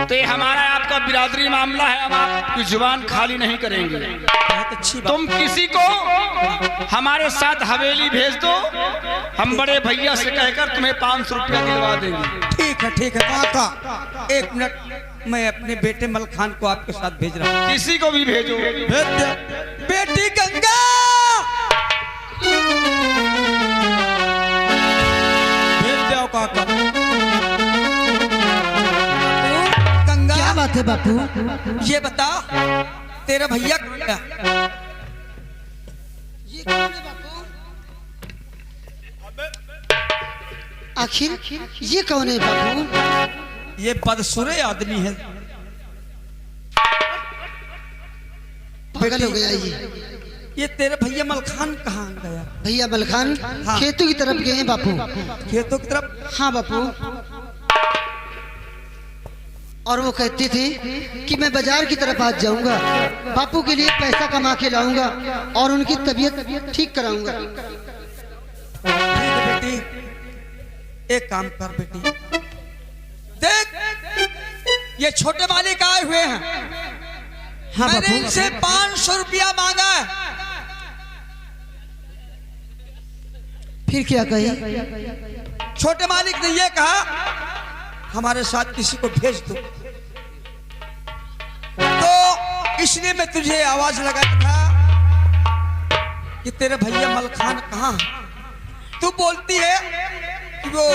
तो ये हमारा आपका बिरादरी मामला है, हम आपकी जुबान खाली नहीं करेंगे। तुम किसी को हमारे साथ हवेली भेज दो, हम बड़े भैया से कहकर तुम्हें 500 रुपया दिलवा देंगे। ठीक है काका, 1 मिनट, मैं अपने बेटे मलखान को आपके साथ भेज रहा हूँ। किसी को भी भेजो। बेटी गंगा, भेज जाओ काका। गंगा, क्या बात है बापू? ये बता, तेरा भैया क्या? ये कौन है बापू? आखिर ये कौन है बापू? ये बदसुरे आदमी है। पागल हो गया ये तेरे भैया मलखान कहाँ गया? भैया मलखान हाँ। खेतों की तरफ गए हैं बापू। खेतों की तरफ? हाँ बापू, और वो कहते थे कि मैं बाजार की तरफ आज जाऊंगा, बापू के लिए पैसा कमा के लाऊंगा और उनकी तबीयत ठीक कराऊंगा। ठीक है बेटी, एक काम कर बेटी, देख ये छोटे मालिक आए हुए हैं। हाँ मैंने बापू। इनसे 500 रुपया मांगा है। फिर क्या कही? छोटे मालिक ने ये कहा हमारे साथ किसी को भेज दो, तो इसलिए मैं तुझे आवाज लगाया था कि तेरे भैया मलखान कहाँ है। तू बोलती है कि वो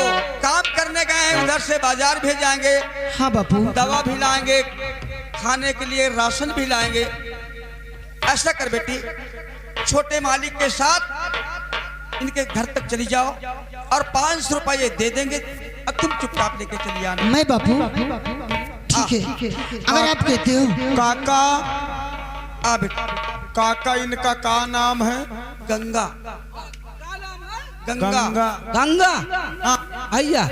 काम करने गए हैं, उधर से बाजार भेजाएंगे, हाँ बापू। दवा भी लाएंगे, खाने के लिए राशन भी लाएंगे। ऐसा कर बेटी, छोटे मालिक के साथ इनके घर तक चली जाओ और 500 रुपये दे देंगे, अब तुम चुपचाप लेके चली आना। मैं बापू? ठीक है, अगर आप कहते हो। काका, आ बेटा। काका, इनका का नाम है? गंगा। गंगा गंगा हाँ। आइया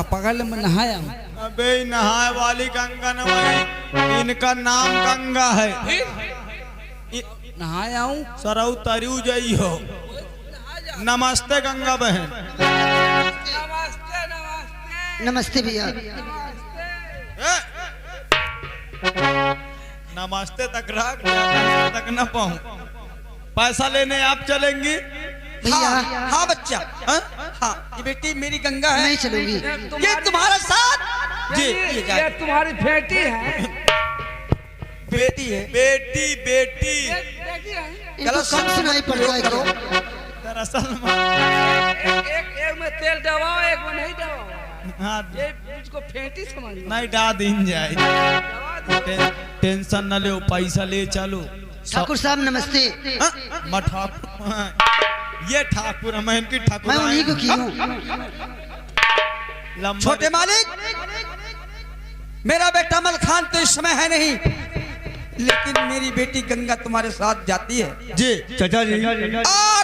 पगल में नहाया हूँ। अबे नहाए वाली गंगा न भाई, इनका नाम गंगा है। नहाया हूँ। सरऊ तरियू जई हो। नमस्ते गंगा बहन। नमस्ते भैया। नमस्ते तक रख, तक न पाऊं। पैसा लेने आप चलेंगी? भैया। हाँ बच्चा, हाँ ये बेटी मेरी गंगा है। मैं चलूंगी। ये तुम्हारा साथ जी, ये तुम्हारी बेटी है। बेटी है। बेटी बेटी इनको कम सुनाई पड़ता है करो। क्या? दरअसल एक में तेल दबाओ, एक में नहीं दबाओ। हाँ, ये मुझको फेंटी समझ नहीं डा दिन जाए। टेंशन न ले, पैसा ले चलो। ठाकुर साहब नमस्ते। मैं ठाकुर, ये ठाकुर है, मैं इनकी ठाकुर। मैं उन्हीं को की हूँ। छोटे मालिक, मेरा बेटा मलखान तो इस समय है नहीं, लेकिन मेरी बेटी गंगा तुम्हारे साथ जाती है जी चाचा जी। और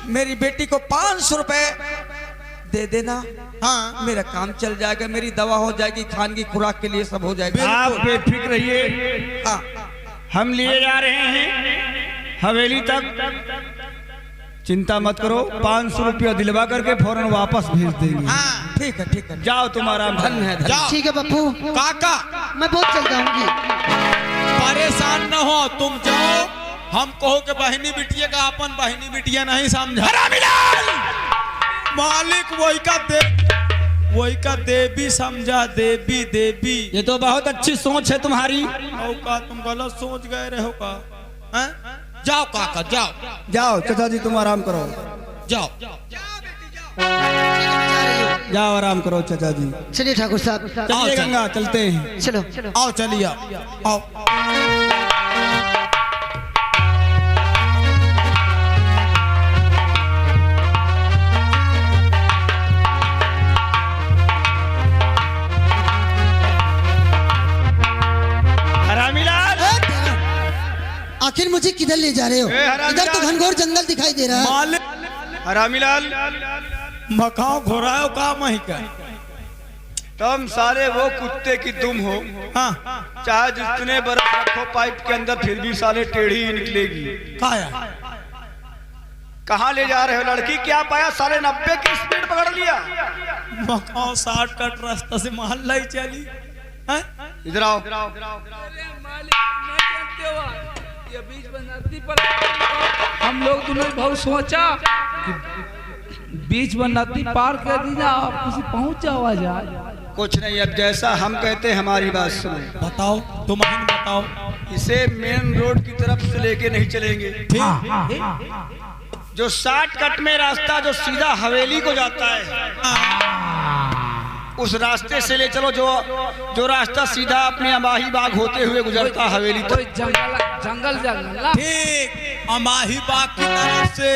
मेरी बेटी को 500 रुपए दे देना। हाँ, मेरा काम चल जाएगा, मेरी दवा हो जाएगी, खान की खुराक के लिए सब हो जाएगा। आप बेफिक्र रहिए, हाँ, हम लिए जा रहे हैं हवेली तक, चिंता मत करो। 500 रुपया दिलवा करके फौरन वापस भेज देंगे। हाँ, ठीक है ठीक है। जाओ, तुम्हारा धन है। जाओ। ठीक है पप्पू, काका मैं बहुत चल जाऊंगी। परेशान न हो, तुम जाओ। हम कहो कि बहनी बिटिया का अपन बहनी बिटिया नहीं समझा। मालिक वही का देवी समझा, देवी देवी। ये तो बहुत अच्छी सोच है तुम्हारी। का तुम गलत सोच गए रहे हो का? जाओ काका जाओ। जाओ चाचा जी, तुम आराम करो। जाओ जाओ आराम करो चाचा जी। चलिए ठाकुर साहब। चलिए गंगा, चलते हैं। चलो। आओ, चलिए आओ। आखिर मुझे किधर ले जा रहे हो? इधर तो घनघोर जंगल दिखाई दे रहा है। मालिक हरामीलाल, मकाओ घोराओ का मही का। तुम सारे वो कुत्ते की दुम हो। हाँ, चाहे जितने बर्फ रखो पाइप के अंदर, फिर भी साले टेढ़ी ही निकलेगी। कहाँ ले जा रहे हो? लड़की क्या पाया? साले 90 की स्पीड पकड़ लिया। मकाओ 60 कट रास्ता से मोहल्ला ही चली। इधर आओ। अरे मालिक नहीं जानते हो ये बीच में नदी पर हम लोग दोनों बहुत सोचा कि बीच में नदी पार कर दी ना आप किसी पहुंच जाओ आज। कुछ नहीं, अब जैसा हम कहते हमारी बात सुनो। बताओ, तुम ही बताओ। इसे मेन रोड की तरफ से लेके नहीं चलेंगे। जो शॉर्टकट में रास्ता जो सीधा हवेली को जाता है उस रास्ते से ले चलो। जो रास्ता सीधा अपने अमाही बाग होते हुए गुजरता हवेली कोई तक। जंगल ना। ठीक, अमाही बाग की तरफ से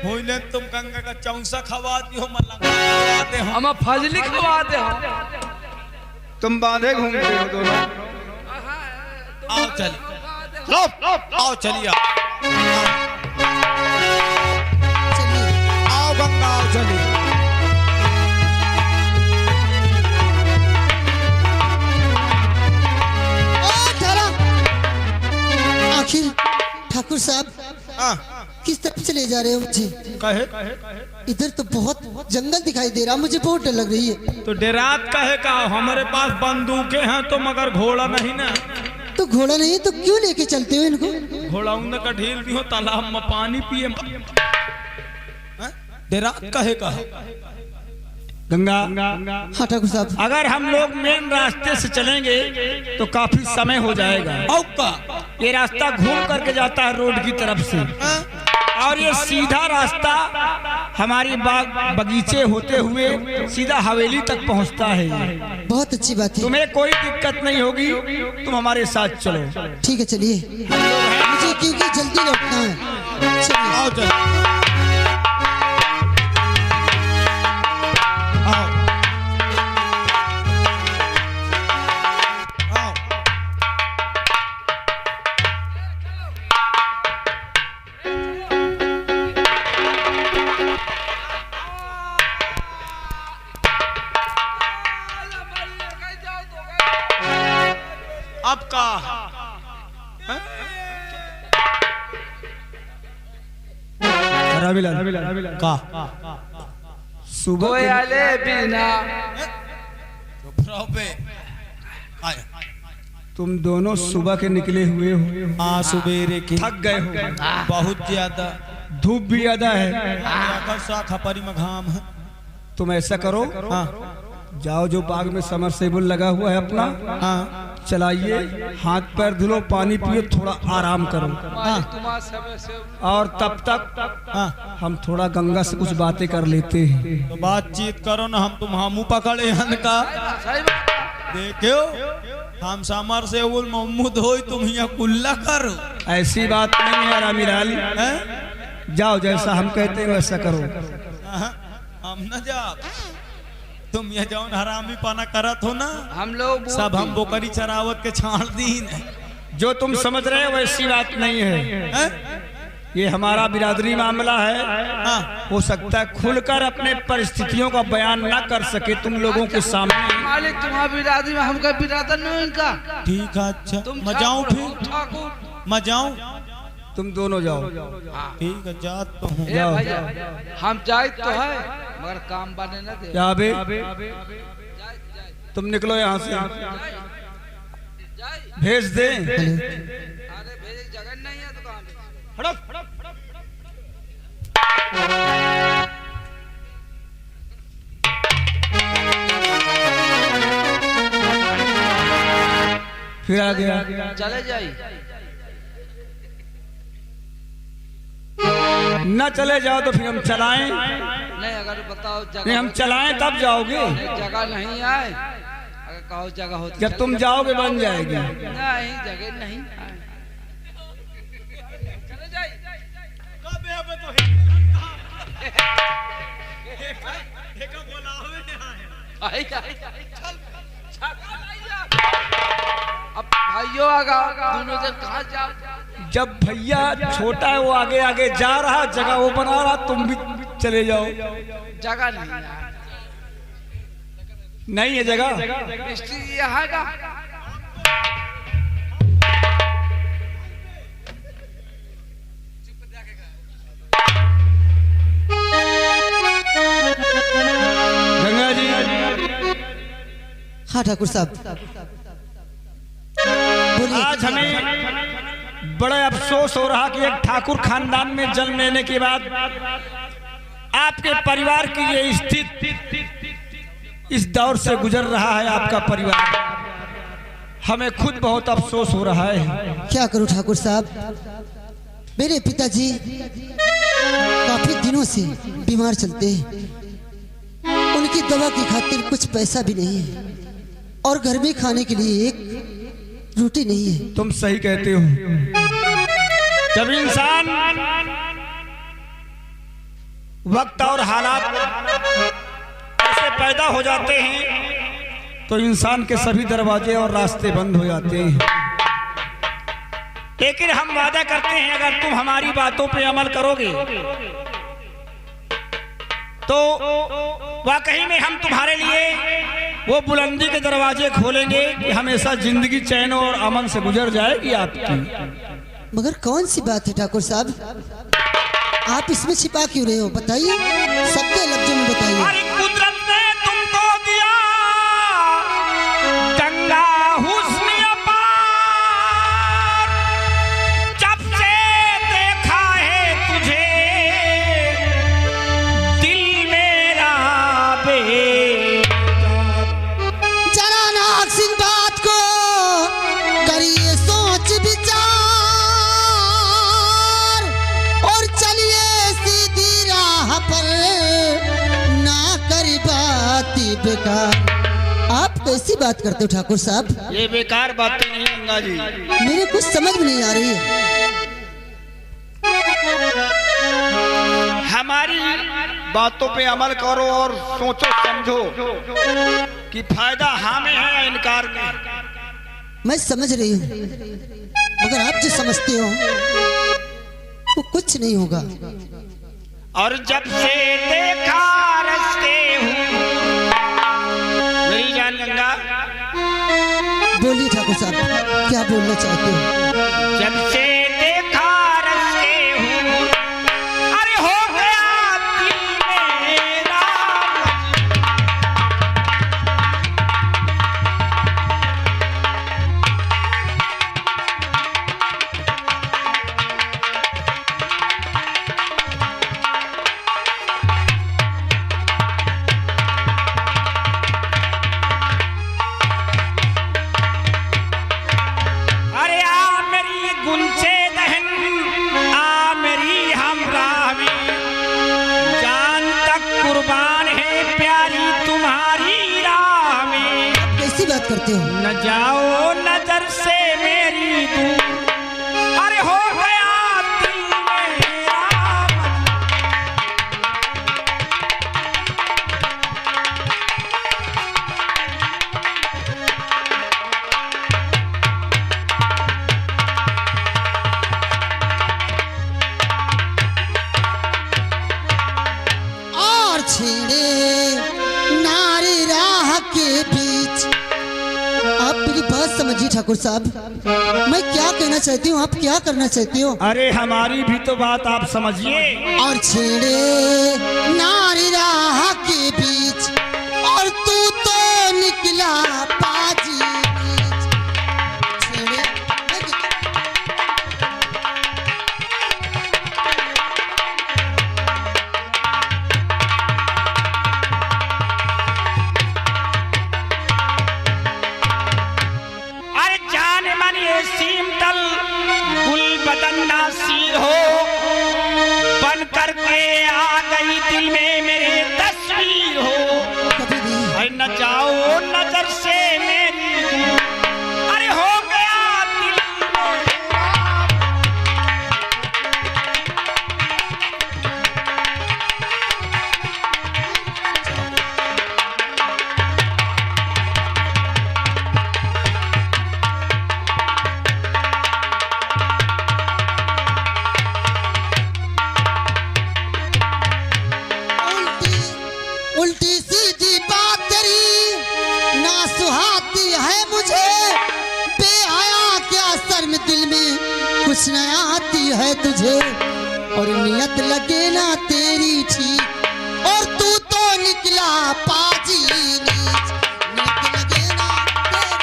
होइले तुम गंगा का चौसा खवा दियो, मलंगा खवा दे हो। हम फजली खवा दे हो। तुम बांधे घूमते हो दोनों। आओ चल, आओ चलिए, चलिए आओ गंगा, आओ चलिए। आखिर ठाकुर साहब किस तरफ से ले जा रहे हो मुझे? कहे इधर तो बहुत जंगल दिखाई दे रहा, मुझे बहुत डर लग रही है। तो डेरात कहे का, हमारे पास बंदूकें हैं तो मगर घोड़ा नहीं ना। तो घोड़ा नहीं तो क्यों लेके चलते हो इनको? घोड़ा उन का ढील दियो, तालाब में पानी पिए। डेरात कहे का गंगा, हाँ ठाकुर साहब, अगर हम लोग मेन रास्ते से चलेंगे तो काफी समय हो जाएगा। ये रास्ता घूम करके जाता है रोड की तरफ से, और ये सीधा रास्ता हमारी बाग बगीचे होते हुए सीधा हवेली तक पहुंचता है। बहुत अच्छी बात है। तुम्हें कोई दिक्कत नहीं होगी, तुम हमारे साथ चलो। ठीक है चलिए, मुझे क्योंकि जल्दी लौटना है। चलिए आओ चल, आओ आओ। अब का का सुबह कोई आले बिना तुम दोनों सुबह के निकले हुए हो, हाँ सवेरे की थक गए हो, बहुत ज्यादा धूप भी ज्यादा है। खपरी में घाम है। तुम ऐसा करो, हाँ जाओ जो बाग में समरसेबुल लगा हुआ है अपना, हाँ चलाइए, हाथ पैर धुलो, पानी पियो, थोड़ा आराम करो। मालिक तुम्हारा समय से और तब तक हाँ। हम थोड़ा गंगा से कुछ बातें कर लेते हैं। तो बातचीत करो ना, हम तुम हमू पकड़े हन का सही बात। देखो, हम समर से उल मोहम्मद हो, तुम यहाँ कुल्ला करो। ऐसी बात नहीं है रामीलाल, हैं? जाओ जैसा हम कहते हैं वैसा करो। हाँ, हम न जाओ, तुम ये जाओ हरामी पाना करत हो ना, हम लोग सब हम बोकरी चरावत के छाड़ दी न। जो तुम समझ रहे हो वैसी बात नहीं है। हैं? ये हमारा बिरादरी मामला है। हाँ। हो सकता है खुलकर अपने परिस्थितियों का बयान ना कर सके तुम लोगों के सामने। मालिक तुम्हारा बिरादरी में हमका बिरादर नहीं इनका। ठीक है, अच्छा तुम मैं जाऊँ फिर? ठाकुर मैं जाऊँ? तुम दोनों जाओ। ठीक है, जात तो हूँ। ए भैया, हम जाए तो है मगर काम बने न दे। क्या बे, तुम निकलो यहाँ से, भेज दे। अरे भेजे जगह नहीं है दुकान पे। हड़प। फिर आ गया। चले जाइए। न चले जाओ तो फिर हम चलाएं? नहीं अगर बताओ जगह नहीं, हम चलाएं तब जाओगे। नहीं, जगह नहीं आए, अगर कहो जगह होती जब तुम जाओगे बन जाएगी। नहीं जगह नहीं आए। चले जाइए। अब भाइयों आगा दोनों जन कहाँ जाओ? जब भैया छोटा है वो आगे आगे जा रहा, जगह वो बना रहा, तुम भी चले जाओ। जगह नहीं है। नहीं है जगह। मिस्त्री यहाँ का गंगा जी, हाँ ठाकुर साहब, बोलिए। आज हमें बड़ा अफसोस हो रहा कि एक ठाकुर खानदान में जन्म लेने के बाद आपके परिवार की ये स्थिति इस दौर से गुजर रहा है। आपका परिवार, हमें खुद बहुत अफसोस हो रहा है। क्या करूं ठाकुर साहब, मेरे पिताजी काफी दिनों से बीमार चलते हैं। उनकी दवा की खातिर कुछ पैसा भी नहीं है और घर में खाने के लिए एक रोटी नहीं है। तुम सही कहते हो। जब इंसान वक्त और हालात ऐसे पैदा हो जाते हैं तो इंसान के सभी दरवाजे और रास्ते बंद हो जाते हैं। लेकिन हम वादा करते हैं, अगर तुम हमारी बातों पे अमल करोगे तो वाकई में हम तुम्हारे लिए वो बुलंदी के दरवाजे खोलेंगे कि हमेशा जिंदगी चैन और अमन से गुजर जाएगी आपकी। मगर कौन सी बात है ठाकुर साहब, आप इसमें छिपा क्यों रहे हो? बताइए, सबके लफ्जों में बताइए। अरे कुदरत ने तुमको दिया गंगा हुस्न अपार, जब से देखा है तुझे दिल मेरा बेजार। जरा नाक सिंह बात को करिए सोच विचार और चलिए सीधी राह पर, ना करी बात बेकार। आप कैसी बात करते हो ठाकुर साहब? ये बेकार बातें नहीं गंगा जी। मेरे कुछ समझ में नहीं आ रही है। हमारी बातों पे अमल करो और सोचो समझो कि फायदा हाँ में है या इनकार में। मैं समझ रही हूँ, मगर आप जो समझते हो वो कुछ नहीं होगा। और जब से देखा रस्ते हूँ, मेरी जान गंगा, बोलिए ठाकुर साहब, क्या बोलना चाहते हो? जब से देखा रस्ते हूँ, अरे हो गया दिल मेरा। अरे आ मेरी गुंचे दहन, आ मेरी हमराह में, जान तक कुर्बान है प्यारी तुम्हारी राह में। कैसी बात करते हो? न जाओ नजर से मेरी दूर, अरे हो गया दिल मेरा और छेड़े नारी राह के बीच। आप मेरी बात समझिए ठाकुर साहब, मैं क्या कहना चाहती हूँ, आप क्या करना चाहती हो? अरे हमारी भी तो बात आप समझिए। और छेड़े नारी राह के बीच और तू तो निकला पाजी बीच। छेड़े अरे जान मन ये सीमतल गुल बदन नासीर हो, बन करके आ गई दिल में मेरे तस्वीर हो। कभी नहीं। अरे न जाओ नजर से मेरी दूर, अरे हो गया दिल मेरा। उल्टी उल्टी सीधी बात तेरी ना सुहाती है मुझे, बेहया क्या असर में दिल में कुछ न आती है तुझे। और नियत लगे ना तेरी ठीक और तू तो निकला पाजी नीच। नियत लगे ना तेरी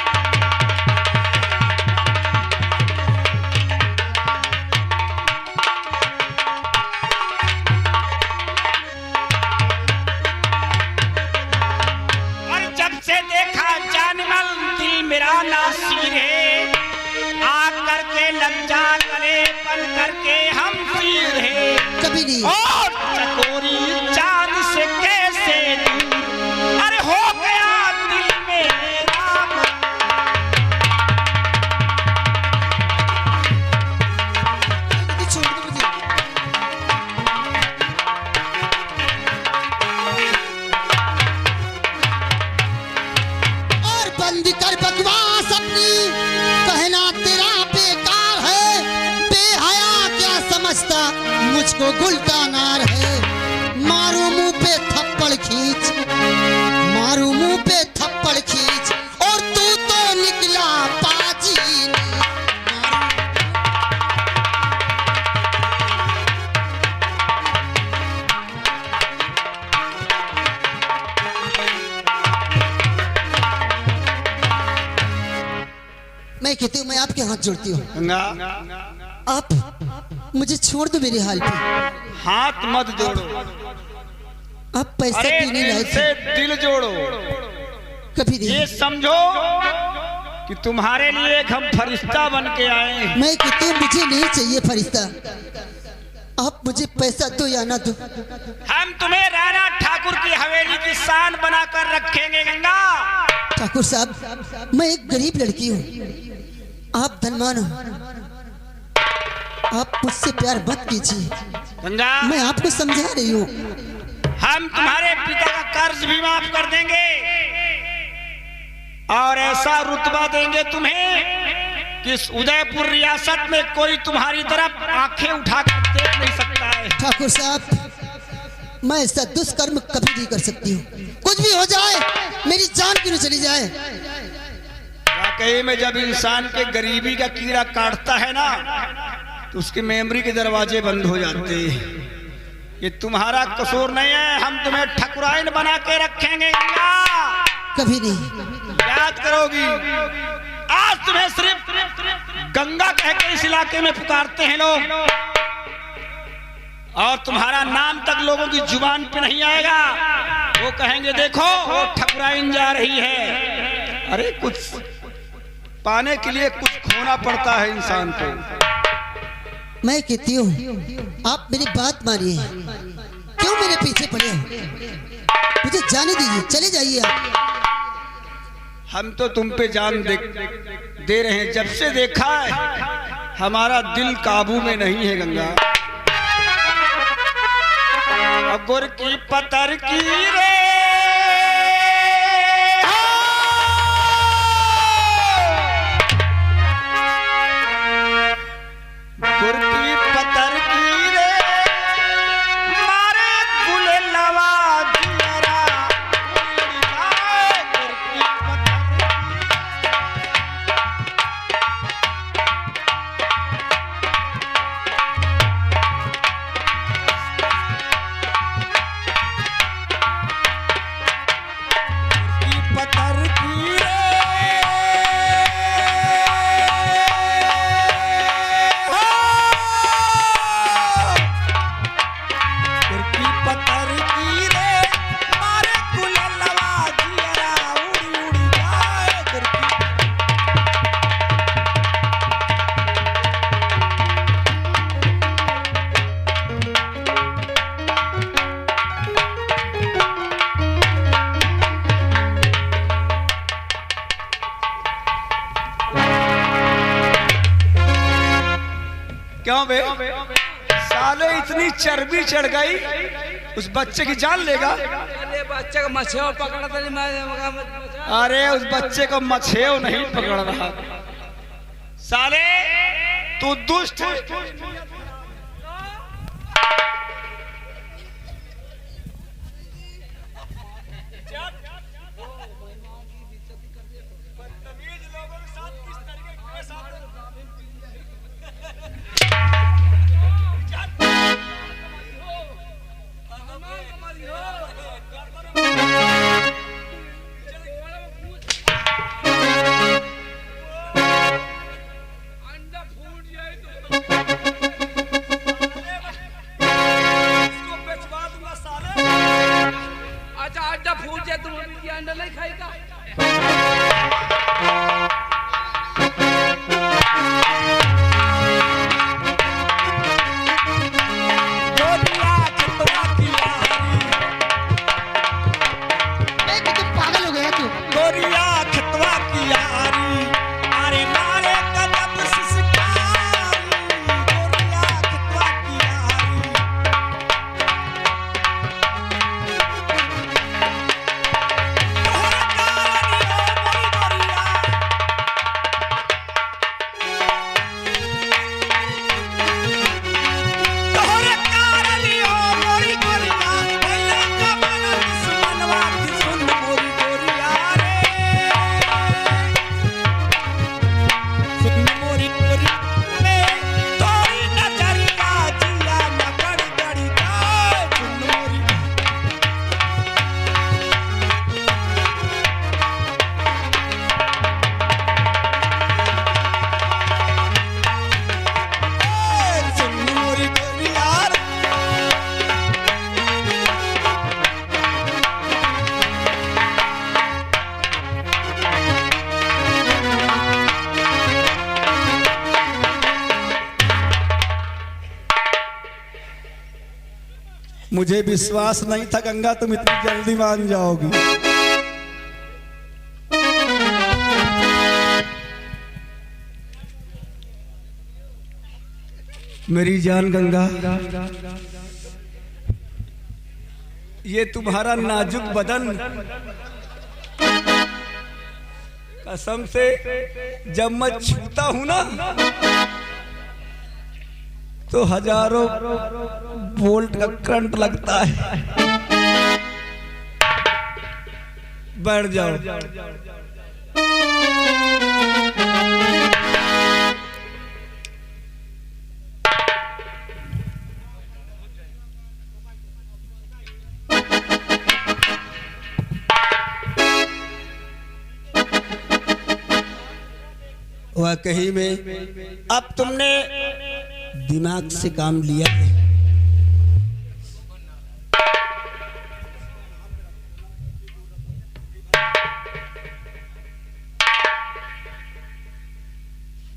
बंद कर बकवास अपनी, कहना तेरा बेकार है। बेहया क्या समझता मुझको गुलदानार है। मारू मुंह पे थप्पड़ खींच, मारू मुंह पे थप्पड़ खींच, और तू तो निकला पाजी। मैं कहती हूँ, मैं आपके हाथ जोड़ती हूँ, गंगा आप मुझे छोड़ दो मेरे हाल पे। हाथ मत जोड़ो, आप पैसा अरे पीने दिल लायक से हैं। दिल जोड़ो। कभी ये नहीं। समझो कि तुम्हारे लिए एक हम फरिश्ता बन के आए हैं। मैं कहती हूँ, मुझे नहीं चाहिए फरिश्ता, आप मुझे पैसा दो या ना दो। हम तुम्हें राणा ठाकुर की हवेली की शान बनाकर रखेंगे गंगा। ठाकुर साहब, मैं एक गरीब लड़की हूँ, आप धनवान हो, आप मुझसे प्यार मत कीजिए। गंगा मैं आपको समझा रही हूँ। हम तुम्हारे पिता का कर्ज भी माफ कर देंगे और ऐसा रुतबा देंगे तुम्हें कि इस उदयपुर रियासत में कोई तुम्हारी तरफ आंखें उठाकर देख नहीं सकता है। ठाकुर साहब, मैं ऐसा दुष्कर्म कभी नहीं कर सकती हूँ। कुछ भी हो जाए, मेरी जान क्यों न चली जाए। वाकई में जब इंसान के गरीबी का कीड़ा काटता है ना, तो उसकी मेमोरी के दरवाजे बंद हो जाते हैं। ये तुम्हारा कसूर नहीं है, हम तुम्हें ठकुराइन बना के रखेंगे गंगा। कभी नहीं। याद करोगी, आज तुम्हें सिर्फ गंगा कह के इस इलाके में पुकारते हैं लोग, और तुम्हारा नाम तक लोगों की जुबान पे नहीं आएगा। वो कहेंगे देखो वो ठकुराइन जा रही है। अरे कुछ पाने के लिए कुछ खोना पड़ता है इंसान को। मैं कहती हूँ, आप मेरी बात मानिए, क्यों मेरे पीछे पड़े हो? मुझे जाने दीजिए, चले जाइए आप। हम तो तुम पे जान दे रहे हैं, जब से देखा है हमारा दिल काबू में नहीं है गंगा। गुर की पतर की रे गुर की पतर की रे मारे गुले लवा जियरा। गुर की पतर की रे क्यों बे साले इतनी चर्बी चढ़ गई, उस बच्चे की जान लेगा। अरे बच्चे का मछेव पकड़ा था मैं। अरे उस बच्चे को मछेव नहीं पकड़ रहा, साले तू दुष्ट है। मुझे विश्वास नहीं था गंगा तुम इतनी जल्दी मान जाओगी। मेरी जान गंगा, ये तुम्हारा नाजुक बदन, कसम से जब मैं छूता हूं ना तो हजारों वोल्ट का करंट लगता है। बैठ जाओ। वाकई में अब तुमने दिमाग से काम लिया है।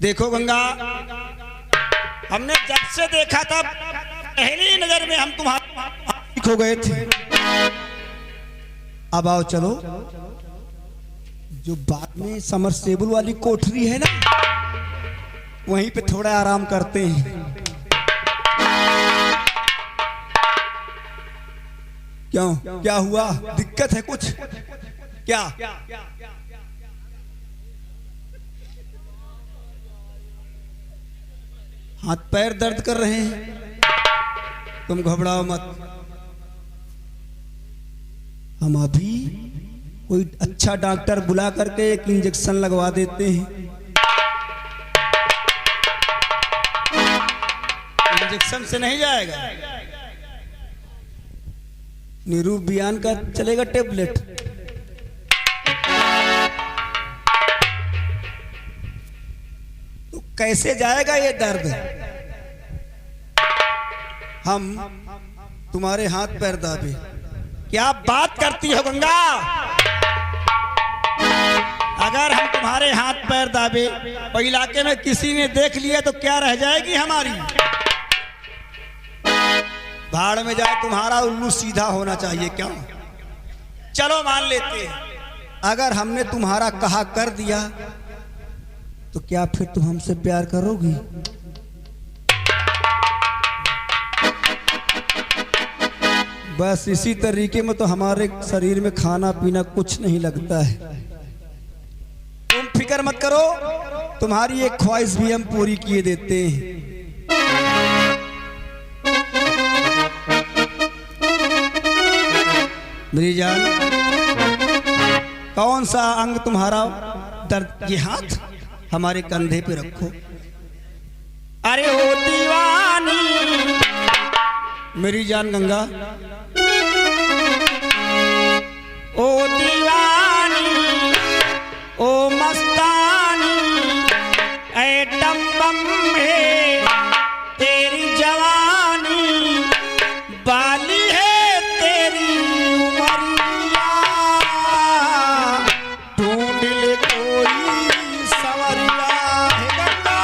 देखो गंगा, हमने जब से देखा था पहली नजर में हम तुम्हारे खो गए थे। अब आओ चलो, जो बाद में समरसेबुल वाली कोठरी है ना, वहीं पे थोड़ा आराम करते हैं। क्यों, क्या हुआ? दिक्कत है कुछ? क्या? हाथ पैर दर्द कर रहे हैं? तुम घबराओ मत, हम अभी कोई अच्छा डॉक्टर बुला करके एक इंजेक्शन लगवा देते हैं। इंजेक्शन से नहीं जाएगा, निरूबियान का चलेगा टेबलेट। तो कैसे जाएगा ये दर्द? हम तुम्हारे हाथ पैर दाबे। क्या बात करती हो गंगा? अगर हम तुम्हारे हाथ पैर दाबे और इलाके में किसी ने देख लिया तो क्या रह जाएगी हमारी? भाड़ में जाए, तुम्हारा उल्लू सीधा होना चाहिए। क्यों? चलो मान लेते हैं, अगर हमने तुम्हारा कहा कर दिया तो क्या फिर तुम हमसे प्यार करोगी? बस इसी तरीके में तो हमारे शरीर में खाना पीना कुछ नहीं लगता है। तुम फिक्र मत करो, तुम्हारी एक ख्वाहिश भी हम पूरी किए देते हैं। मेरी जान, कौन सा अंग तुम्हारा दर्द? ये हाथ हमारे कंधे पे रखो। अरे ओ दीवानी मेरी जान गंगा, ओ दीवानी ओ मस्तानी, ऐटम बम है तेरी जवानी, बाली है तेरी उमरिया, ढूंढ ले कोई सवरिया। है गंगा,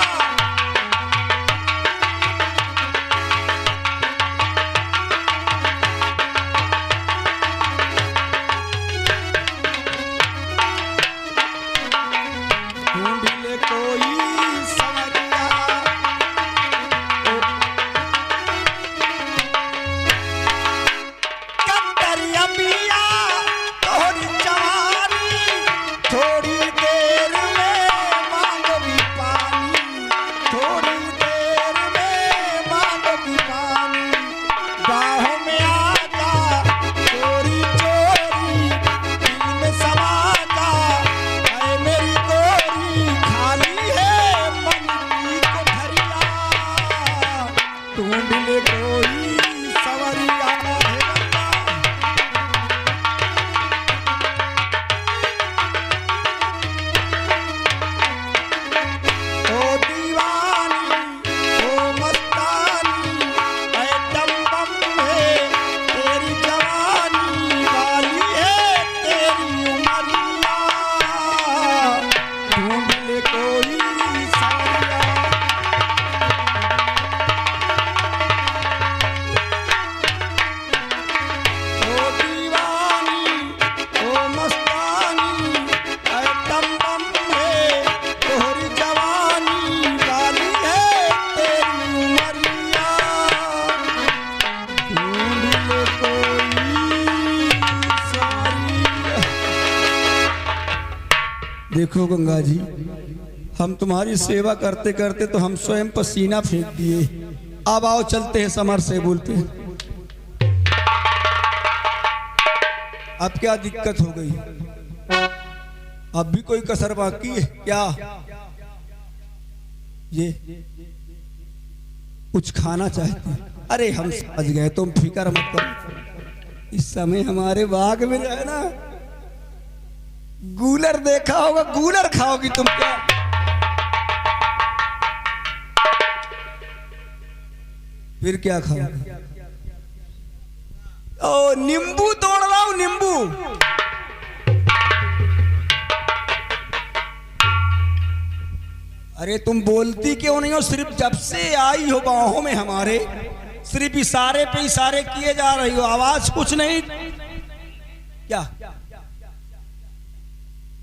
देखो गंगा जी, हम तुम्हारी सेवा करते करते तो हम स्वयं पसीना फेंक दिए। अब आओ चलते हैं समर से बोलते हैं। अब क्या दिक्कत हो गई? अब भी कोई कसर बाकी है क्या? ये कुछ खाना चाहते हैं? अरे हम समझ गए, तुम फिक्र मत करो। इस समय हमारे बाग में है ना, गूलर देखा होगा, गूलर खाओगी तुम क्या? फिर क्या खाओगे? ओ नींबू तोड़ लाओ, नींबू। अरे तुम बोलती क्यों नहीं हो? सिर्फ जब से आई हो बाहों में हमारे, सिर्फ इशारे पे इशारे किए जा रही हो, आवाज कुछ नहीं। क्या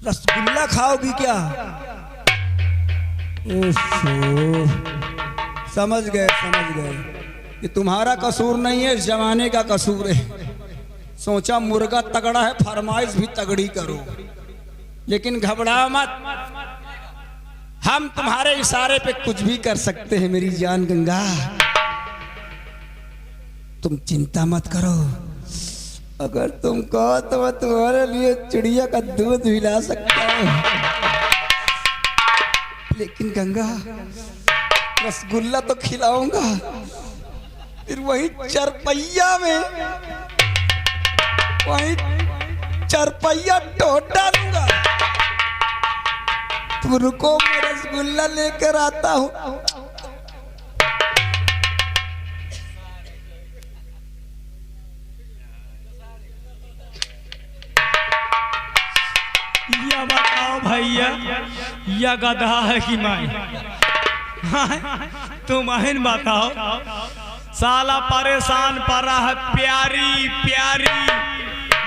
रसगुल्ला खाओगी क्या? ओहो, समझ गए कि तुम्हारा कसूर नहीं है, इस जमाने का कसूर है। सोचा मुर्गा तगड़ा है, फरमाइश भी तगड़ी करो, लेकिन घबराओ मत, हम तुम्हारे इशारे पे कुछ भी कर सकते हैं मेरी जान गंगा। तुम चिंता मत करो, अगर तुम कहो तो मैं तुम्हारे लिए चिड़िया का दूध भी ला सकता हूं। लेकिन गंगा, रसगुल्ला तो खिलाऊंगा, फिर वही चरपैया में, वही चरपैया टोट डालूंगा। तुम रुको, मैं रसगुल्ला लेकर आता हूं। या बताओ भैया, या गधा है कि मैं? तुम अहन बताओ, साला परेशान पड़ा है प्यारी प्यारी,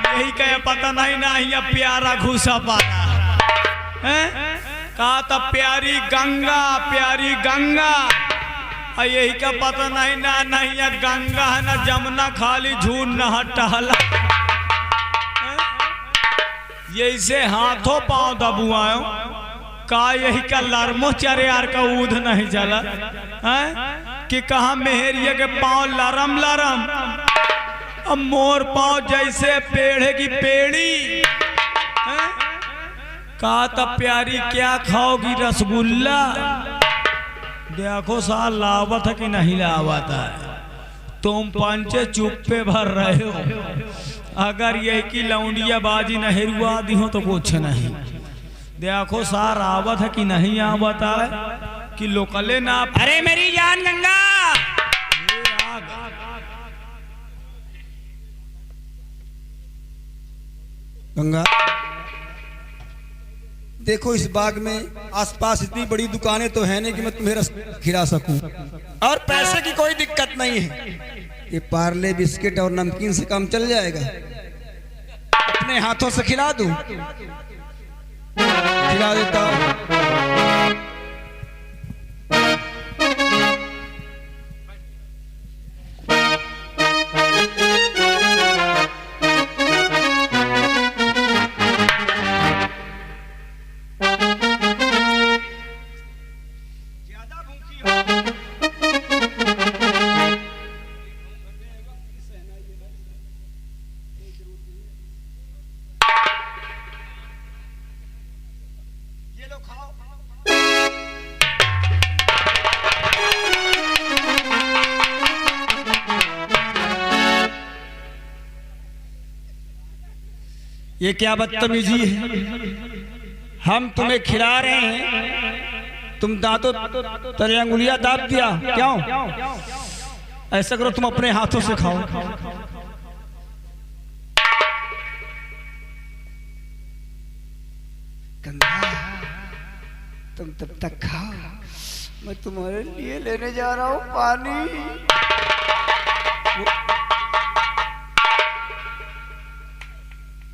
यही कहे पता नहीं ना, या प्यारा घुसा पारा है। कहा था प्यारी गंगा, प्यारी गंगा, यही का पता नहीं ना, नहीं या गंगा है ना जमुना, खाली झूठ न हटला। यही से हाथों पांव दबुआयो, का यही का लरमो चरे यार का ऊध नहीं चला है कि कहा मेहरिया के पांव लरम लरम, अब मोर पांव जैसे पेड़ की पेड़ी। कहा तब प्यारी क्या खाओगी? रसगुल्ला। देखो साल लावत है कि नहीं लावत है, तुम पंचे चुप्पे भर रहे हो। अगर ये की लौंडिया बाजी नहरुआ दी हो तो कुछ नहीं। देखो सार आवत है कि नहीं आवत है कि लोकले ना। अरे मेरी जान गंगा, गंगा देखो, इस बाग में आसपास इतनी बड़ी दुकानें तो है नहीं कि मैं तुम्हें रस खिला सकूं, और पैसे की कोई दिक्कत नहीं है। ये पार्ले बिस्किट और नमकीन से काम चल जाएगा। अपने हाथों से खिला दूं? खिला देता हूं। ये क्या बदतमीजी है? हम तुम्हें खिला रहे हैं, तुम दांतों तले अंगुलियां दाब दिया क्यों? ऐसा करो, तुम अपने हाथों से खाओ। गंगा, तुम तब तक खाओ, मैं तुम्हारे लिए लेने जा रहा हूं पानी।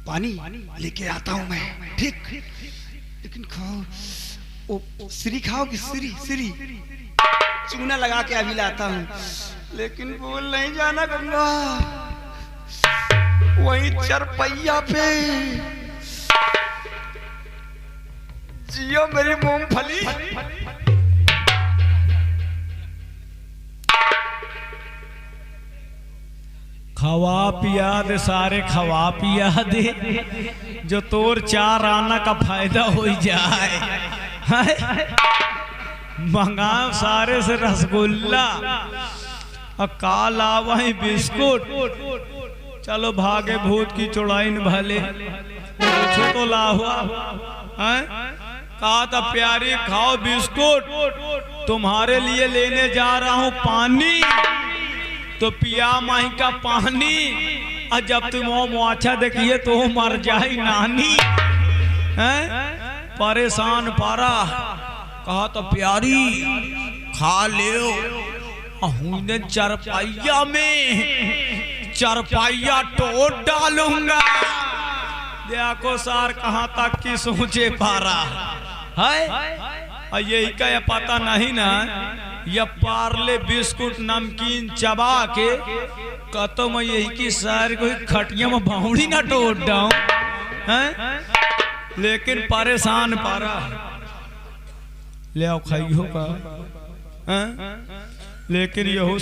पानी लेके आता हूं मैं, ठीक? लेकिन खाओ। ओ श्री खाओगी? श्री चूना लगा के अभी लाता हूं, लेकिन भूल नहीं जाना गंगा, वही चरपैया पे जियो मेरी मूंगफली। खवा पिया दे सारे, खवा पिया दे जो तोर 4 आना का फायदा हो जाए। मंगाओ सारे से रसगुल्ला और काला वही बिस्कुट। चलो भागे भूत की चौड़ाई भले कुछ तो ला हुआ। कहा था प्यारी खाओ बिस्कुट, तुम्हारे लिए लेने जा रहा हूँ पानी, तो पिया माही का पानी। और जब तुम वो मुआछा देखिए तो मर जाए नानी। परेशान पारा। कहा तो प्यारी खा ले। ने चरपाइया में चरपाइया तोड़ डालूंगा। देखो सार कहाँ तक की सोचे पारा है। यही का ये पता नहीं ना, या पार्ले बिस्कुट नमकीन चबा के कतो मैं यही की सारी कोई खटिया में बाउड़ी ना तोड़ डाऊं। लेकिन परेशान पारा। ले आओ खाइयो का। लेकिन यहो